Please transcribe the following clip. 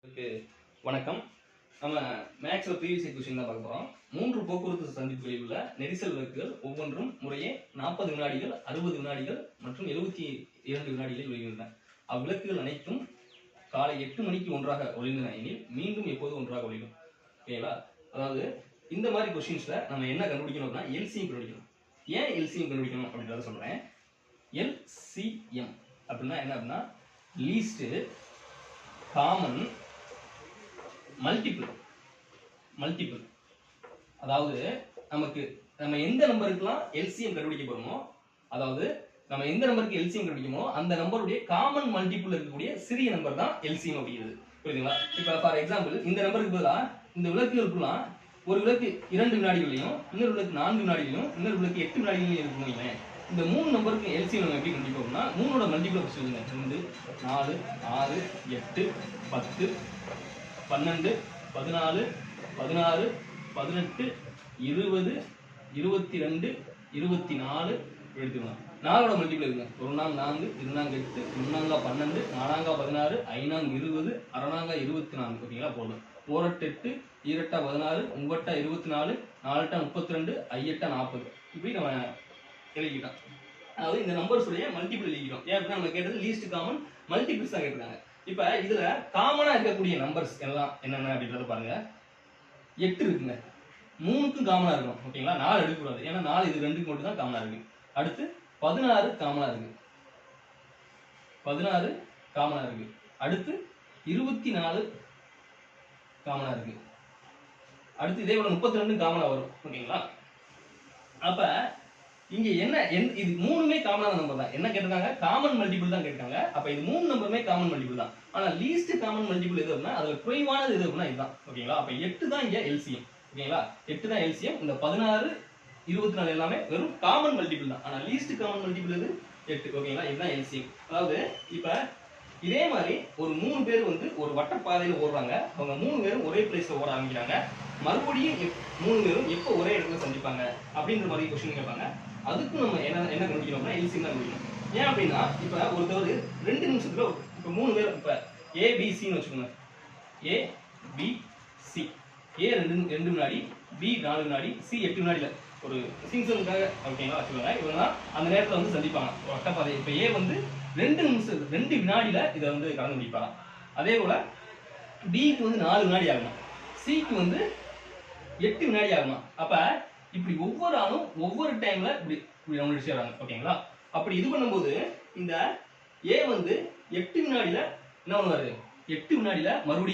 வணக்கம். நம்ம மேக்ஸ்ல ப்ரீவியஸ் ஈக்குவேஷன் தான் பார்க்க போறோம். 3 போக்குவரத்து சந்திப்புகளில் உள்ள நெரிசல் விளக்குகள் ஒவ்வொன்றும் முறையே 40 வினாடிகள், 60 வினாடிகள் மற்றும் 72 வினாடிகளில் ஒளிர்கின்றன. அவ்விளக்குகள் அனைத்தும் காலை 8 மணிக்கு ஒன்றாக ஒளிர்ந்தன எனில் மீண்டும் எப்போது ஒன்றாக ஒளிரும். ஓகேங்களா? அதாவது இந்த மாதிரி கொஸ்டின்ஸ்ல நம்ம என்ன கண்டுபிடிக்கணும் அப்படின்னா எல்சிஎம் கண்டுபிடிக்கணும். ஏன் எல்சிஎம் கண்டுபிடிக்கணும் அப்படின்றத சொல்றேன். எல்சிஎம் அப்படின்னா என்ன அப்படின்னா லீஸ்ட் காமன் மல்டிபிள். அதாவது நம்ம எந்த நம்பருக்குலாம் எல்சிஎம் கண்டுபிடிக்க போறோமோ, அதாவது நம்ம எந்த நம்பருக்கு எல்சிஎம் கண்டுபிடிக்கமோ அந்த நம்பருடைய காமன் மல்டிபிள் இருக்கக்கூடிய சிறிய நம்பர் தான் எல்சிஎம் அப்படிங்கிறது. புரியுதுங்களா? இப்போ ஃபார் எக்ஸாம்பிள் இந்த நம்பருக்கு பதிலாக இந்த விளக்குகளுக்குலாம் ஒரு விளக்கு 2 வினாடிகளையும், இன்னொரு விளக்கு 4 வினாடிகளையும், இன்னொரு விளக்கு 8 வினாடிகளையும் இருக்கணும். இந்த 3 நம்பருக்கு எல்சிஎம் நம்ம எப்படி கண்டுபிடிப்போம்னா 3ஓட மல்டிபிள் சொல்லுங்க. 2, 4, 6, 8, 10, 12, 14, 16, 18, 20, 22, 24 எடுத்துக்கலாம். 4ஓட மல்டிபிள் இருக்குங்க. 1 4, 2 8, 3 12, 4 16, 5 20, 6 24. ஓகேங்களா? போதும். 4 8, 2 16, 3 24, 4 32, 5 40. இப்படி நம்ம எழுதிக்கிட்டோம். அதாவது இந்த நம்பர்ஸ் உடைய மல்டிபிள் எழுதிக்கிறோம். ஏன் அப்படின்னா நம்ம கேட்டது லீஸ்ட் காமன் மல்டிபிள்ஸ் தான் கேட்டிருக்காங்க. இப்ப இதுல காமனா இருக்கக்கூடிய நம்பர்ஸ் எல்லாம் என்னென்ன அப்படின்றத பாருங்க. 8 இருக்குங்க. 3க்கும் காமனா இருக்கும். ஓகேங்களா? 4 எடுக்கக்கூடாது. ஏன்னா 4 இது 2க்கு மட்டும் தான் காமனா இருக்கு. அடுத்து 16 காமனா இருக்கு. 16 காமனா இருக்கு. அடுத்து 24 காமனா இருக்கு. அடுத்து இதே போல 32 காமனா வரும். ஓகேங்களா? அப்ப இங்க என்ன இது மூணுமே காமனான நம்பர் தான். என்ன கேட்டிருக்காங்க? காமன் மல்டிபிள் தான் கேட்டிருக்காங்க. அப்ப இது 3 நம்பருமே காமன் மல்டிபிள் தான். ஆனா லீஸ்ட் காமன் மல்டிபிள் எது அப்படின்னா அதுல குறைவானது எது அப்படின்னா இதுதான். ஓகேங்களா? அப்ப 8 தான் இங்க எல்சிஎம். ஓகேங்களா? 8 தான் எல்சிஎம். இந்த 16 24 எல்லாமே வெறும் காமன் மல்டிபிள் தான். ஆனா லீஸ்ட் காமன் மல்டிபிள் எது? 8. ஓகேங்களா? இதுதான் எல்சிஎம். அதாவது இப்ப இதே மாதிரி ஒரு 3 பேர் வந்து ஒரு வட்டப்பாதையில ஓடுறாங்க. அவங்க 3 பேரும் ஒரே பிளேஸ்ல ஓட ஆரம்பிக்கிறாங்க. மறுபடியும் 3 பேரும் எப்போ ஒரே இடத்துல சந்திப்பாங்க அப்படின்ற மாதிரி கொஸ்டின் கேட்பாங்க. அதுக்கு நம்ம என்ன கண்டுபிடிக்கணும்னா எல்சிஎம் தான் கண்டுபிடிக்கணும். ஏன் அப்படின்னா இப்ப ஒருத்தர் 2 நிமிஷத்துல இப்ப 3 பேர் இப்ப ஏ பி சின்னு வச்சுக்கோங்க. ஏ பி சி. ஏ 2 வினாடி, பி 4 வினாடி, சி 8 வினாடில ஒரு சிங்சனுக்காக ஓகேங்களா வச்சுக்கோங்க. இவங்க அந்த நேரத்துல வந்து சந்திப்பாங்க வட்டப்பாதை. இப்ப ஏ வந்து 2 நிமிஷம் 2 வினாடில இதை வந்து கலந்து முடிப்பாங்க. அதே போல பிக்கு வந்து 4 வினாடி ஆகணும். சிக்கு வந்து 8 வினாடி ஆகணும். அப்ப இப்படி ஒவ்வொரு ஆளும் ஒவ்வொரு டைம்ல இப்படி ரவுண்ட் அடிச்சாங்க. ஓகேங்களா? அப்படி இது பண்ணும்போது இந்த ஏ வந்து 8 வினாடில என்ன பண்ணுவாரு? 8 வினாடில மறுபடியும்